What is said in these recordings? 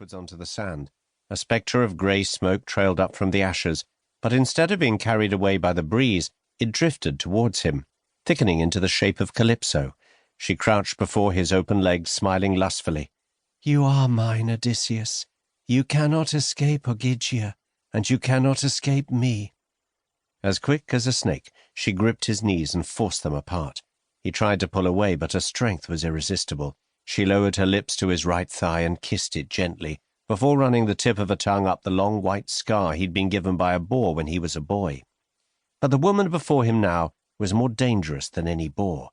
backwards onto the sand. A spectre of grey smoke trailed up from the ashes, but instead of being carried away by the breeze, it drifted towards him, thickening into the shape of Calypso. She crouched before his open legs, smiling lustfully. "You are mine, Odysseus. You cannot escape Ogygia, and you cannot escape me." As quick as a snake, she gripped his knees and forced them apart. He tried to pull away, but her strength was irresistible. She lowered her lips to his right thigh and kissed it gently, before running the tip of her tongue up the long white scar he'd been given by a boar when he was a boy. But the woman before him now was more dangerous than any boar.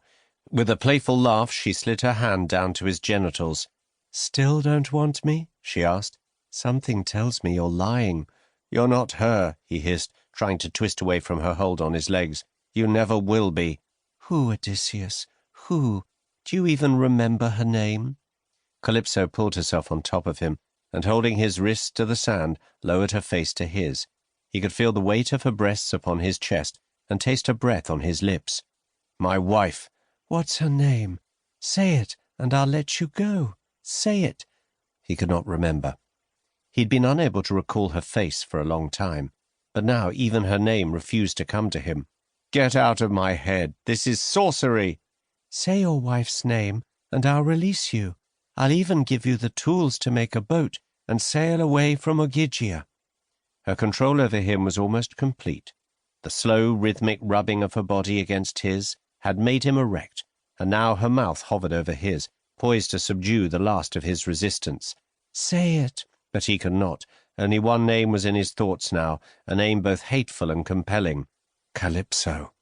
With a playful laugh, she slid her hand down to his genitals. "Still don't want me?" she asked. "Something tells me you're lying." "You're not her," he hissed, trying to twist away from her hold on his legs. "You never will be." "Who, Odysseus? Who? Do you even remember her name?" Calypso pulled herself on top of him, and holding his wrists to the sand, lowered her face to his. He could feel the weight of her breasts upon his chest, and taste her breath on his lips. "My wife." "What's her name? Say it, and I'll let you go. Say it." He could not remember. He'd been unable to recall her face for a long time, but now even her name refused to come to him. "Get out of my head. This is sorcery." "Say your wife's name, and I'll release you. I'll even give you the tools to make a boat and sail away from Ogygia." Her control over him was almost complete. The slow, rhythmic rubbing of her body against his had made him erect, and now her mouth hovered over his, poised to subdue the last of his resistance. "Say it." But he could not. Only one name was in his thoughts now, a name both hateful and compelling. Calypso.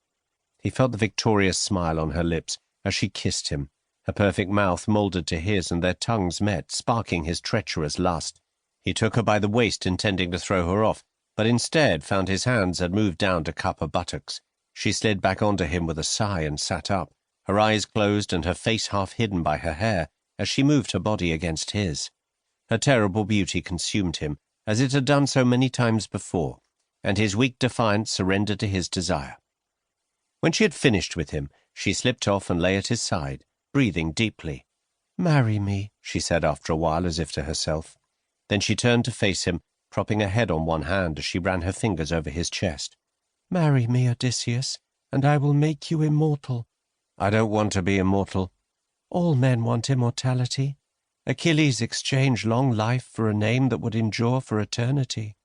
He felt the victorious smile on her lips as she kissed him. Her perfect mouth molded to his, and their tongues met, sparking his treacherous lust. He took her by the waist, intending to throw her off, but instead found his hands had moved down to cup her buttocks. She slid back onto him with a sigh and sat up, her eyes closed and her face half hidden by her hair, as she moved her body against his. Her terrible beauty consumed him, as it had done so many times before, and his weak defiance surrendered to his desire. When she had finished with him, she slipped off and lay at his side, breathing deeply. "Marry me," she said after a while, as if to herself. Then she turned to face him, propping her head on one hand as she ran her fingers over his chest. "Marry me, Odysseus, and I will make you immortal." "I don't want to be immortal." "All men want immortality. Achilles exchanged long life for a name that would endure for eternity.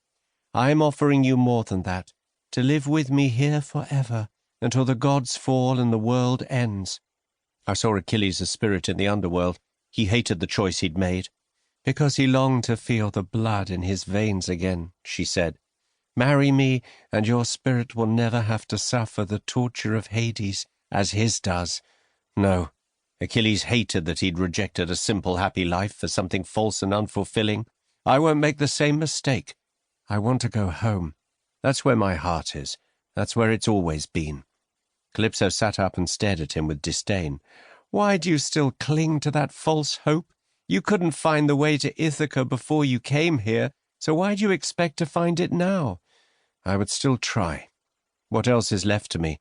I am offering you more than that, to live with me here forever, until the gods fall and the world ends." I saw Achilles' spirit in the underworld. He hated the choice he'd made. "Because he longed to feel the blood in his veins again," she said. "Marry me, and your spirit will never have to suffer the torture of Hades, as his does." No. Achilles hated that he'd rejected a simple, happy life for something false and unfulfilling. I won't make the same mistake. I want to go home. That's where my heart is. That's where it's always been. Calypso sat up and stared at him with disdain. "Why do you still cling to that false hope? You couldn't find the way to Ithaca before you came here, so why do you expect to find it now?" "I would still try. What else is left to me?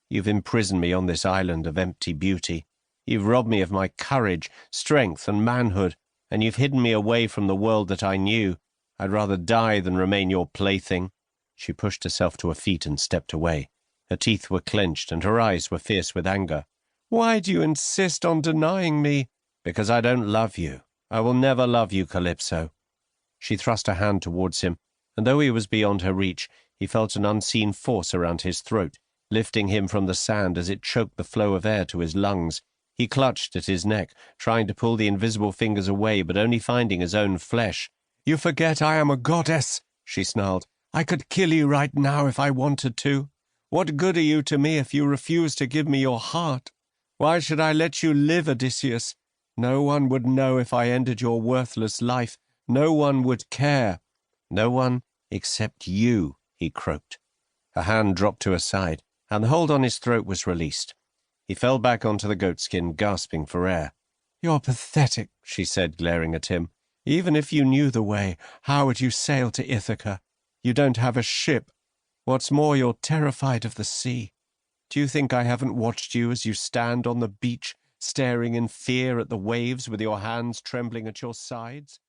You've imprisoned me on this island of empty beauty. You've robbed me of my courage, strength, and manhood, and you've hidden me away from the world that I knew. I'd rather die than remain your plaything." She pushed herself to her feet and stepped away. Her teeth were clenched, and her eyes were fierce with anger. "Why do you insist on denying me?" "Because I don't love you. I will never love you, Calypso." She thrust a hand towards him, and though he was beyond her reach, he felt an unseen force around his throat, lifting him from the sand as it choked the flow of air to his lungs. He clutched at his neck, trying to pull the invisible fingers away, but only finding his own flesh. "You forget I am a goddess," she snarled. "I could kill you right now if I wanted to. What good are you to me if you refuse to give me your heart? Why should I let you live, Odysseus? No one would know if I ended your worthless life. No one would care." "No one except you," he croaked. Her hand dropped to her side, and the hold on his throat was released. He fell back onto the goatskin, gasping for air. "You're pathetic," she said, glaring at him. "Even if you knew the way, how would you sail to Ithaca? You don't have a ship. What's more, you're terrified of the sea. Do you think I haven't watched you as you stand on the beach, staring in fear at the waves with your hands trembling at your sides?"